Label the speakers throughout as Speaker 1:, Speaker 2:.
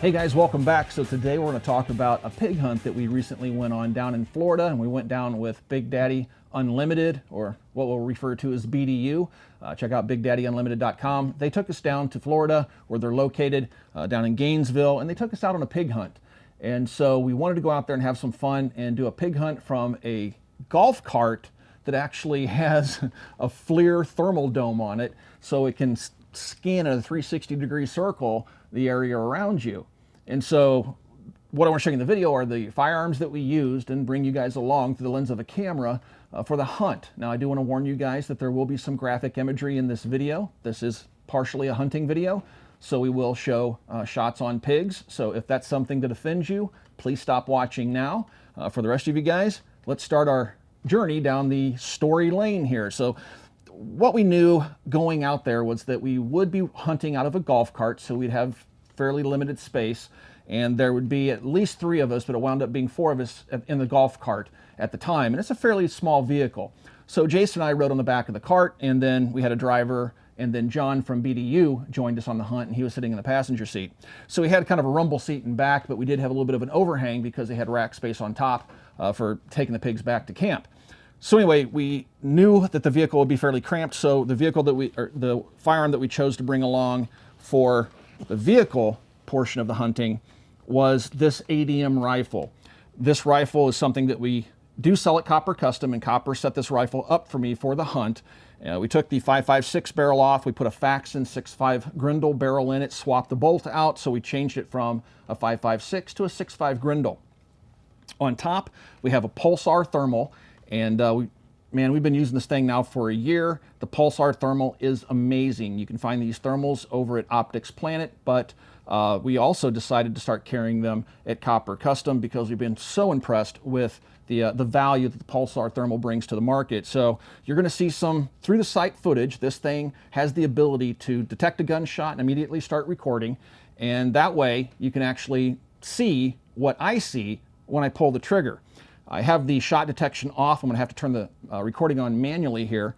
Speaker 1: Hey guys, welcome back. So today we're going to talk about a pig hunt that we recently went on down in Florida, and we went down with Big Daddy Unlimited, or what we'll refer to as BDU. Check out BigDaddyUnlimited.com. They took us down to Florida, where they're located down in Gainesville, and they took us out on a pig hunt. And so we wanted to go out there and have some fun and do a pig hunt from a golf cart that actually has a FLIR thermal dome on it, so it can scan at a 360-degree circle the area around you. And so what I want to show you in the video are the firearms that we used and bring you guys along through the lens of a camera for the hunt. Now, I do want to warn you guys that there will be some graphic imagery in this video. This is partially a hunting video, so we will show shots on pigs. So if that's something that offends you, please stop watching now. For the rest of you guys, let's start our journey down the story lane here. So what we knew going out there was that we would be hunting out of a golf cart, so we'd have fairly limited space, and there would be at least 3 of us, but it wound up being 4 of us in the golf cart at the time, and it's a fairly small vehicle. So Jason and I rode on the back of the cart, and then we had a driver, and then John from BDU joined us on the hunt, and he was sitting in the passenger seat. So we had kind of a rumble seat in back, but we did have a little bit of an overhang because they had rack space on top for taking the pigs back to camp. So anyway, we knew that the vehicle would be fairly cramped, so the vehicle that the firearm that we chose to bring along for the vehicle portion of the hunting was this ADM rifle. This rifle is something that we do sell at Copper Custom, and Copper set this rifle up for me for the hunt. We took the 5.56 barrel off, we put a Faxon 6.5 Grendel barrel in it, swapped the bolt out, so we changed it from a 5.56 to a 6.5 Grendel. On top, we have a Pulsar thermal, and we've been using this thing now for a year. The Pulsar thermal is amazing. You can find these thermals over at Optics Planet, but we also decided to start carrying them at Copper Custom because we've been so impressed with the value that the Pulsar thermal brings to the market. So you're going to see some through the sight footage. This thing has the ability to detect a gunshot and immediately start recording, and that way you can actually see what I see when I pull the trigger. I have the shot detection off. I'm going to have to turn the recording on manually here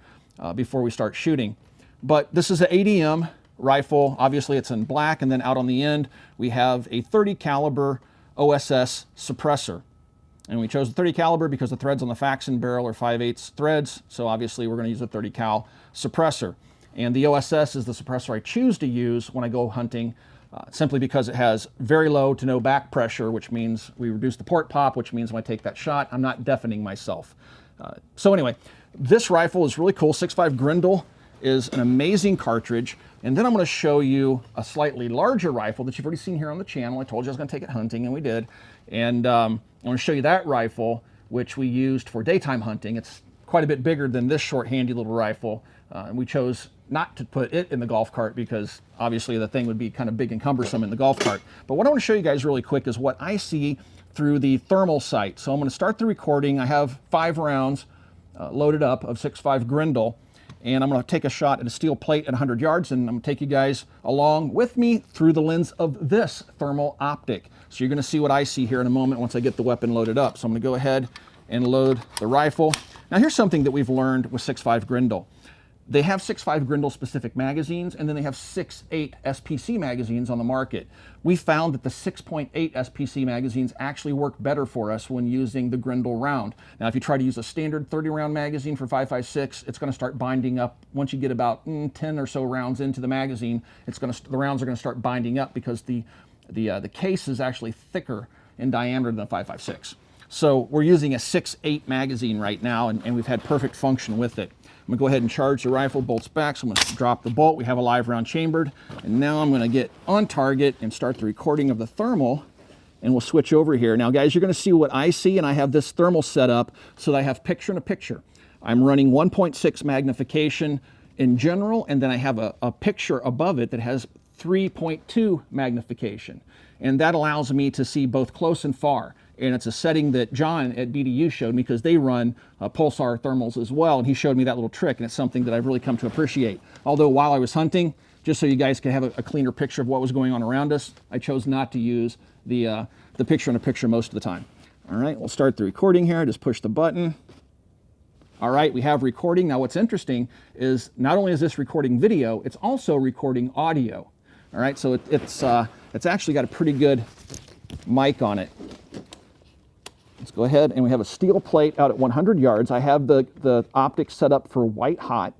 Speaker 1: before we start shooting. But this is an ADM rifle. Obviously it's in black, and then out on the end we have a 30 caliber OSS suppressor. And we chose the 30 caliber because the threads on the Faxon barrel are 5/8 threads, so obviously we're going to use a 30 cal suppressor. And the OSS is the suppressor I choose to use when I go hunting, simply because it has very low to no back pressure, which means we reduce the port pop, which means when I take that shot, I'm not deafening myself. So anyway, this rifle is really cool. 6.5 Grendel is an amazing cartridge. And then I'm going to show you a slightly larger rifle that you've already seen here on the channel. I told you I was going to take it hunting, and we did. And I'm going to show you that rifle, which we used for daytime hunting. It's quite a bit bigger than this short, handy little rifle. And we chose not to put it in the golf cart because obviously the thing would be kind of big and cumbersome in the golf cart. But what I want to show you guys really quick is what I see through the thermal sight. So I'm going to start the recording. I have 5 rounds loaded up of 6.5 Grendel, and I'm going to take a shot at a steel plate at 100 yards, and I'm going to take you guys along with me through the lens of this thermal optic. So you're going to see what I see here in a moment once I get the weapon loaded up. So I'm going to go ahead and load the rifle. Now here's something that we've learned with 6.5 Grendel. They have 6.5 Grendel specific magazines, and then they have 6.8 SPC magazines on the market. We found that the 6.8 SPC magazines actually work better for us when using the Grendel round. Now, if you try to use a standard 30 round magazine for 5.56, it's going to start binding up. Once you get about 10 or so rounds into the magazine, the rounds are going to start binding up because the case is actually thicker in diameter than a 5.56. So we're using a 6.8 magazine right now, and we've had perfect function with it. I'm going to go ahead and charge the rifle, bolts back, so I'm going to drop the bolt. We have a live round chambered, and now I'm going to get on target and start the recording of the thermal, and we'll switch over here. Now guys, you're going to see what I see, and I have this thermal set up so that I have picture-in-a-picture. I'm running 1.6 magnification in general, and then I have a picture above it that has 3.2 magnification, and that allows me to see both close and far. And it's a setting that John at BDU showed me because they run Pulsar thermals as well, and he showed me that little trick, and it's something that I've really come to appreciate. Although while I was hunting, just so you guys could have a cleaner picture of what was going on around us, I chose not to use the picture-in-a-picture most of the time. All right, we'll start the recording here. Just push the button. All right, we have recording. Now what's interesting is not only is this recording video, it's also recording audio. All right, so it's It's actually got a pretty good mic on it. Let's go ahead, and we have a steel plate out at 100 yards. I have the optics set up for white hot.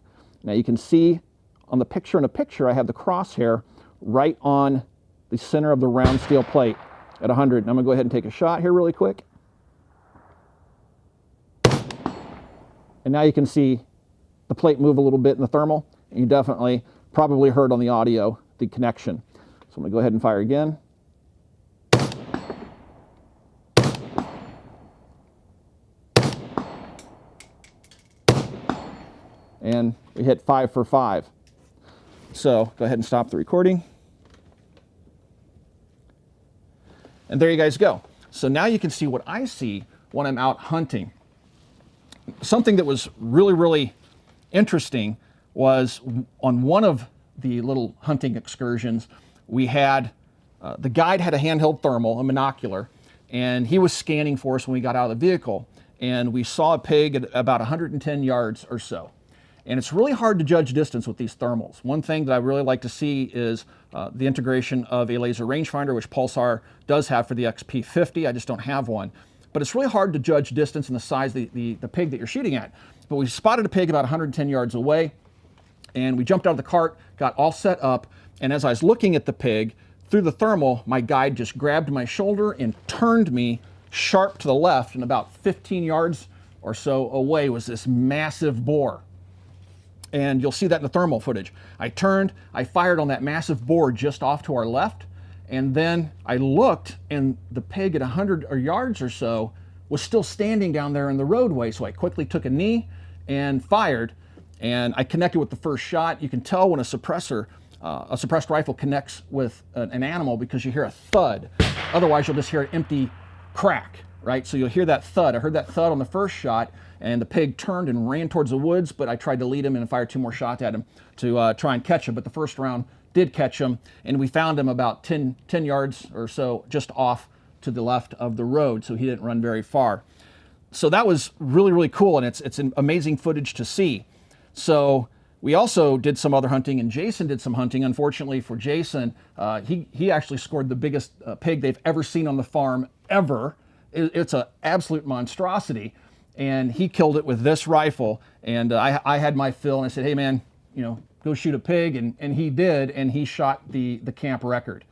Speaker 1: Now you can see on the picture in a picture, I have the crosshair right on the center of the round steel plate at 100. And I'm gonna go ahead and take a shot here really quick. And now you can see the plate move a little bit in the thermal. And you definitely probably heard on the audio the connection. So I'm gonna go ahead and fire again. And we hit 5 for 5. So go ahead and stop the recording. And there you guys go. So now you can see what I see when I'm out hunting. Something that was really, really interesting was on one of the little hunting excursions, we had, the guide had a handheld thermal, a monocular, and he was scanning for us when we got out of the vehicle. And we saw a pig at about 110 yards or so. And it's really hard to judge distance with these thermals. One thing that I really like to see is the integration of a laser rangefinder, which Pulsar does have for the XP50. I just don't have one. But it's really hard to judge distance and the size of the pig that you're shooting at. But we spotted a pig about 110 yards away, and we jumped out of the cart, got all set up, and as I was looking at the pig, through the thermal, my guide just grabbed my shoulder and turned me sharp to the left, and about 15 yards or so away was this massive boar. And you'll see that in the thermal footage. I turned, I fired on that massive boar just off to our left, and then I looked, and the pig at 100 yards or so was still standing down there in the roadway. So I quickly took a knee and fired, and I connected with the first shot. You can tell when a suppressed rifle connects with an animal because you hear a thud. Otherwise, you'll just hear an empty crack, right? So you'll hear that thud. I heard that thud on the first shot, and the pig turned and ran towards the woods, but I tried to lead him and fire 2 more shots at him to try and catch him. But the first round did catch him, and we found him about 10 yards or so just off to the left of the road, so he didn't run very far. So that was really, really cool, and it's an amazing footage to see. So we also did some other hunting, and Jason did some hunting. Unfortunately for Jason, he actually scored the biggest pig they've ever seen on the farm ever. It's an absolute monstrosity. And he killed it with this rifle, and I had my fill, and I said, hey man, go shoot a pig, and he did, and he shot the camp record.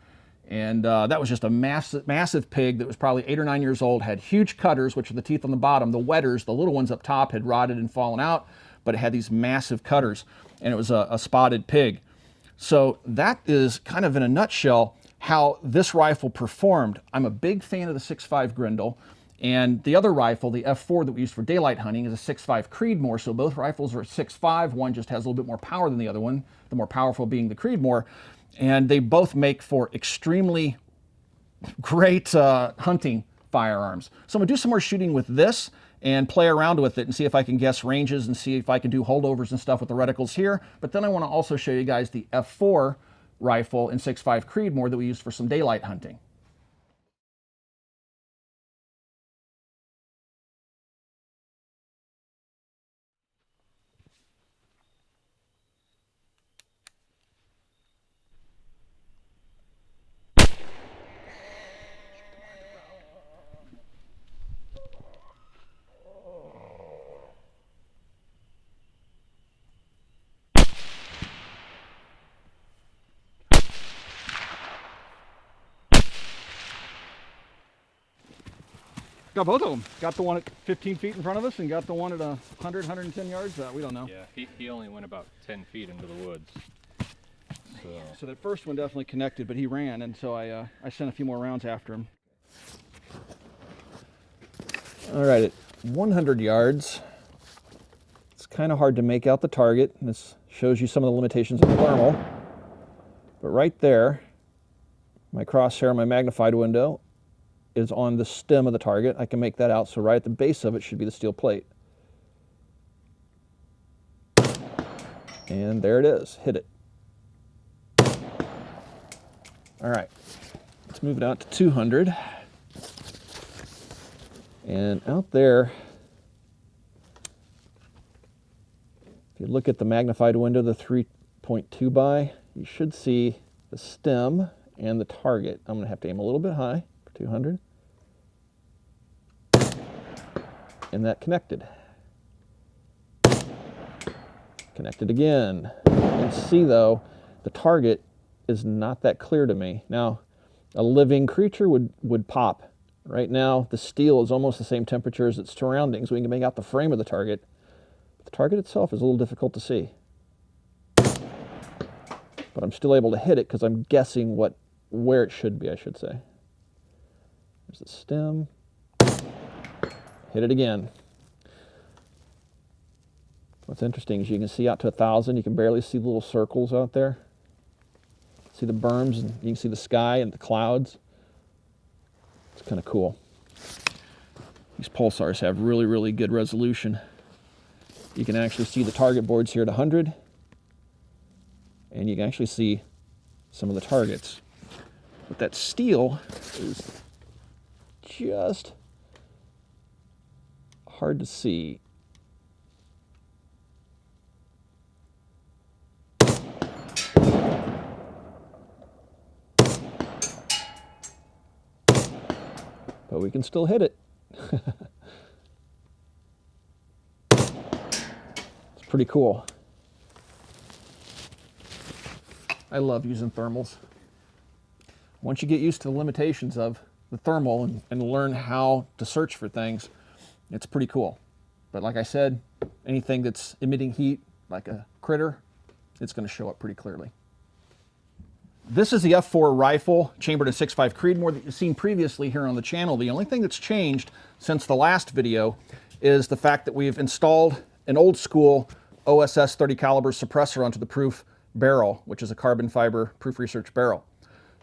Speaker 1: And that was just a massive pig that was probably 8 or 9 years old, had huge cutters, which are the teeth on the bottom. The wetters, the little ones up top, had rotted and fallen out, but it had these massive cutters, and it was a spotted pig. So that is kind of in a nutshell how this rifle performed. I'm a big fan of the 6.5 Grendel. And the other rifle, the F4 that we use for daylight hunting, is a 6.5 Creedmoor. So both rifles are 6.5. One just has a little bit more power than the other one, the more powerful being the Creedmoor. And they both make for extremely great hunting firearms. So I'm going to do some more shooting with this and play around with it and see if I can guess ranges and see if I can do holdovers and stuff with the reticles here. But then I want to also show you guys the F4 rifle in 6.5 Creedmoor that we use for some daylight hunting. Got both of them. Got the one at 15 feet in front of us and got the one at 100, 110 yards. We don't know.
Speaker 2: Yeah, he only went about 10 feet into the woods.
Speaker 1: So that first one definitely connected, but he ran, and so I sent a few more rounds after him. All right, at 100 yards, it's kind of hard to make out the target. This shows you some of the limitations of the thermal. But right there, my crosshair, my magnified window, is on the stem of the target. I can make that out, so right at the base of it should be the steel plate. And there it is, hit it. All right, let's move it out to 200. And out there, if you look at the magnified window, the 3.2 by, you should see the stem and the target. I'm going to have to aim a little bit high for 200. And that connected. Connected again. You can see though, the target is not that clear to me. Now, a living creature would pop. Right now, the steel is almost the same temperature as its surroundings. We can make out the frame of the target. But the target itself is a little difficult to see. But I'm still able to hit it because I'm guessing where it should be, I should say. There's the stem. Hit it again. What's interesting is you can see out to 1,000. You can barely see the little circles out there. See the berms, and you can see the sky and the clouds. It's kind of cool. These pulsars have really, really good resolution. You can actually see the target boards here at 100. And you can actually see some of the targets. But that steel is just hard to see. But we can still hit it. It's pretty cool. I love using thermals. Once you get used to the limitations of the thermal and learn how to search for things, it's pretty cool. But like I said, anything that's emitting heat, like a critter, it's going to show up pretty clearly. This is the F4 rifle, chambered in 6.5 Creedmoor that you've seen previously here on the channel. The only thing that's changed since the last video is the fact that we've installed an old school OSS 30 caliber suppressor onto the proof barrel, which is a carbon fiber proof research barrel.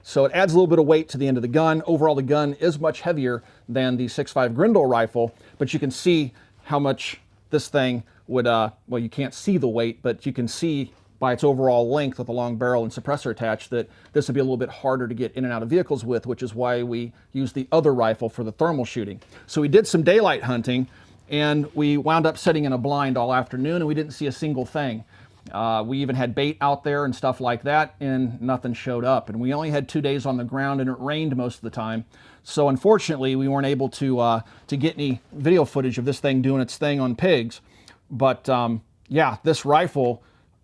Speaker 1: So it adds a little bit of weight to the end of the gun. Overall, the gun is much heavier than the 6.5 Grendel rifle, but you can see how much this thing would, well, you can't see the weight, but you can see by its overall length with a long barrel and suppressor attached that this would be a little bit harder to get in and out of vehicles with, which is why we use the other rifle for the thermal shooting. So we did some daylight hunting, and we wound up sitting in a blind all afternoon, and we didn't see a single thing. We even had bait out there and stuff like that, and nothing showed up. And we only had 2 days on the ground, and it rained most of the time. So unfortunately, we weren't able to get any video footage of this thing doing its thing on pigs. But yeah, this rifle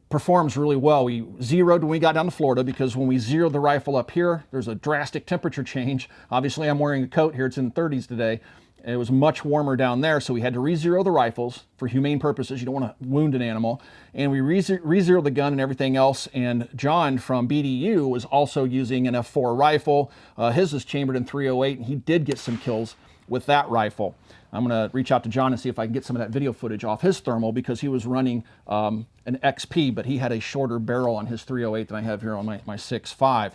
Speaker 1: performs really well. We zeroed when we got down to Florida, because when we zeroed the rifle up here, there's a drastic temperature change. Obviously, I'm wearing a coat here. It's in the 30s today. It was much warmer down there, so we had to re-zero the rifles for humane purposes. You don't want to wound an animal. And we re-zeroed the gun and everything else. And John from BDU was also using an F4 rifle. His is chambered in 308, and he did get some kills with that rifle. I'm going to reach out to John and see if I can get some of that video footage off his thermal, because he was running an XP, but he had a shorter barrel on his 308 than I have here on my 6.5.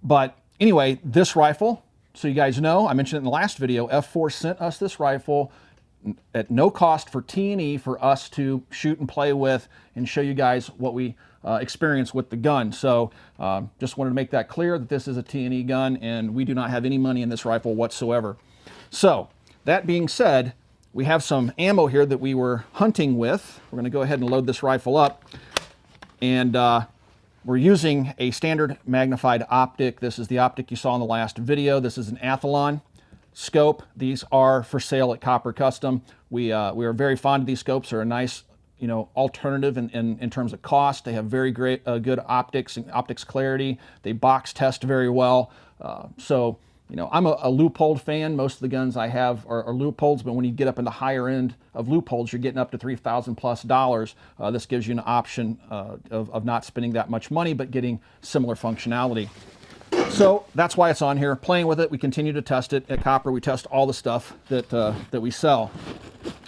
Speaker 1: But anyway, this rifle, so you guys know, I mentioned it in the last video, F4 sent us this rifle at no cost for T&E for us to shoot and play with and show you guys what we experience with the gun. So just wanted to make that clear that this is a T&E gun, and we do not have any money in this rifle whatsoever. So that being said, we have some ammo here that we were hunting with. We're going to go ahead and load this rifle up. And we're using a standard magnified optic. This is the optic you saw in the last video. This is an Athlon scope. These are for sale at Copper Custom. We are very fond of these scopes. They're a nice, alternative in terms of cost. They have very great, good optics and optics clarity. They box test very well. So I'm a Leupold fan. Most of the guns I have are Leupolds, but when you get up in the higher end of Leupolds, you're getting up to $3,000+. This gives you an option of not spending that much money, but getting similar functionality. So that's why it's on here. Playing with it, we continue to test it. At Copper, we test all the stuff that we sell.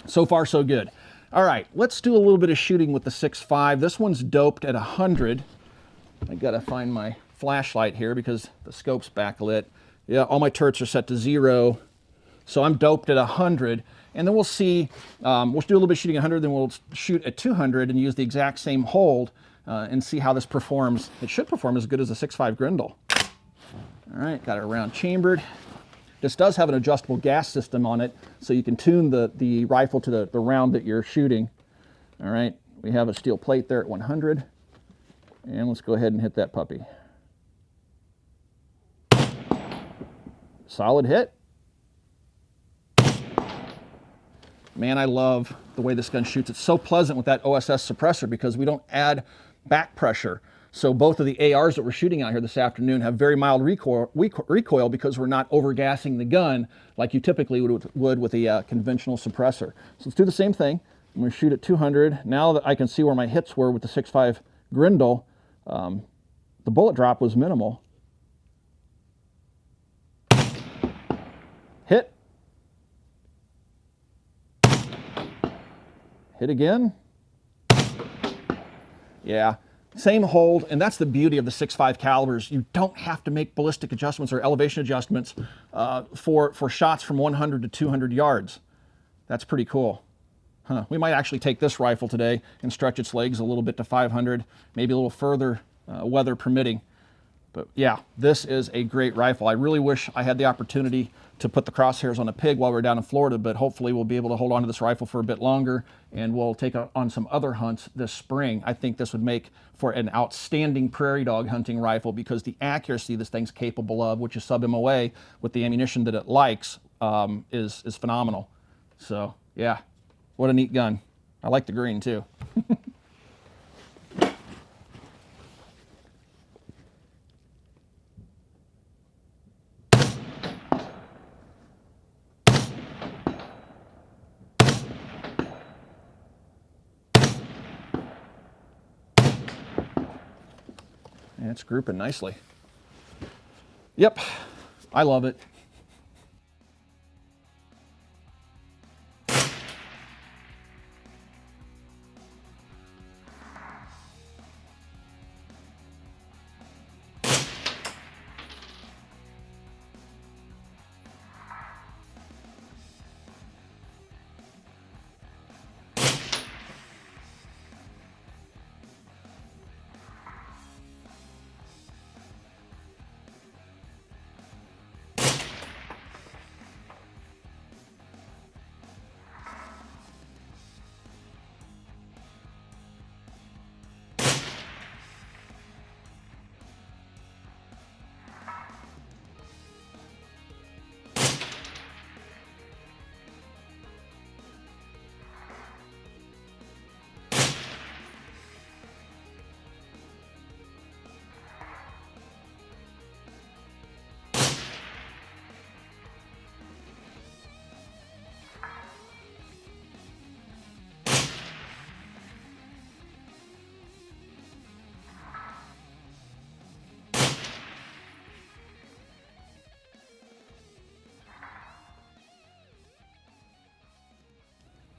Speaker 1: So far, so good. All right, let's do a little bit of shooting with the 6.5. This one's doped at 100. I gotta find my flashlight here because the scope's backlit. Yeah, all my turrets are set to 0. So I'm doped at 100. And then we'll see, we'll do a little bit of shooting at 100, then we'll shoot at 200 and use the exact same hold and see how this performs. It should perform as good as a 6.5 Grendel. All right, got it around chambered. This does have an adjustable gas system on it, so you can tune the rifle to the round that you're shooting. All right, we have a steel plate there at 100. And let's go ahead and hit that puppy. Solid hit. Man, I love the way this gun shoots. It's so pleasant with that OSS suppressor because we don't add back pressure. So both of the ARs that we're shooting out here this afternoon have very mild recoil because we're not overgassing the gun like you typically would with a conventional suppressor. So let's do the same thing. I'm going to shoot at 200. Now that I can see where my hits were with the 6.5 Grendel, the bullet drop was minimal. Hit. Hit again. Yeah, same hold, and that's the beauty of the 6.5 calibers. You don't have to make ballistic adjustments or elevation adjustments for shots from 100 to 200 yards. That's pretty cool. Huh. We might actually take this rifle today and stretch its legs a little bit to 500, maybe a little further, weather permitting. But yeah, this is a great rifle. I really wish I had the opportunity to put the crosshairs on a pig while we were down in Florida, but hopefully we'll be able to hold on to this rifle for a bit longer, and we'll take on some other hunts this spring. I think this would make for an outstanding prairie dog hunting rifle because the accuracy this thing's capable of, which is sub-MOA with the ammunition that it likes, is phenomenal. So yeah, what a neat gun. I like the green too. And it's grouping nicely. Yep, I love it.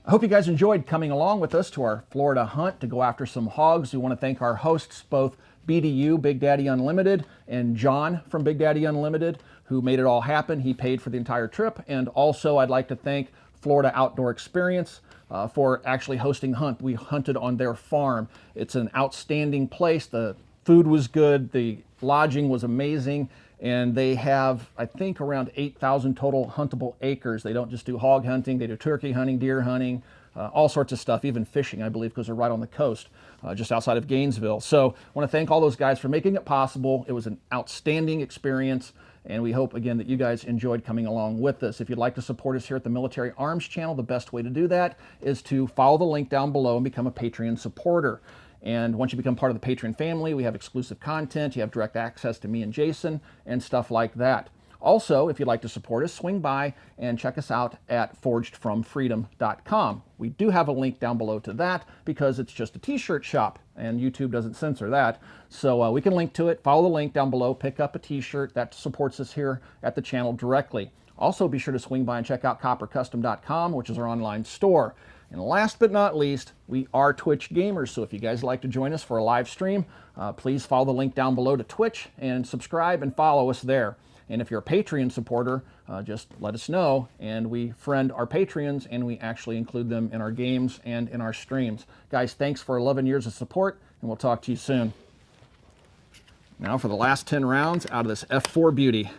Speaker 1: I hope you guys enjoyed coming along with us to our Florida hunt to go after some hogs. We want to thank our hosts, both BDU, Big Daddy Unlimited, and John from Big Daddy Unlimited, who made it all happen. He paid for the entire trip. And also I'd like to thank Florida Outdoor Experience for actually hosting the hunt. We hunted on their farm. It's an outstanding place. The food was good. The lodging was amazing. And they have, I think, around 8,000 total huntable acres. They don't just do hog hunting, they do turkey hunting, deer hunting, all sorts of stuff, even fishing, I believe, because they're right on the coast, just outside of Gainesville. So I want to thank all those guys for making it possible. It was an outstanding experience, and we hope, again, that you guys enjoyed coming along with us. If you'd like to support us here at the Military Arms Channel, the best way to do that is to follow the link down below and become a Patreon supporter. And once you become part of the Patreon family, we have exclusive content, you have direct access to me and Jason, and stuff like that. Also, if you'd like to support us, swing by and check us out at forgedfromfreedom.com. We do have a link down below to that because it's just a t-shirt shop, and YouTube doesn't censor that. So we can link to it, follow the link down below, pick up a t-shirt that supports us here at the channel directly. Also, be sure to swing by and check out coppercustom.com, which is our online store. And last but not least, we are Twitch gamers, so if you guys like to join us for a live stream, please follow the link down below to Twitch and subscribe and follow us there. And if you're a Patreon supporter, just let us know, and we friend our Patreons, and we actually include them in our games and in our streams. Guys, thanks for 11 years of support, and we'll talk to you soon. Now for the last 10 rounds out of this F4 beauty.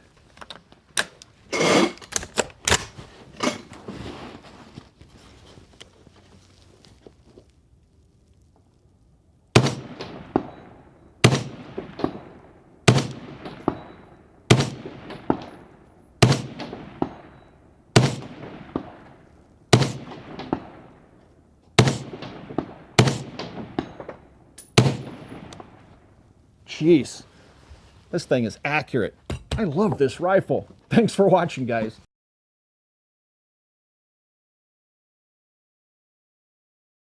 Speaker 1: Jeez. This thing is accurate. I love this rifle. Thanks for watching, guys.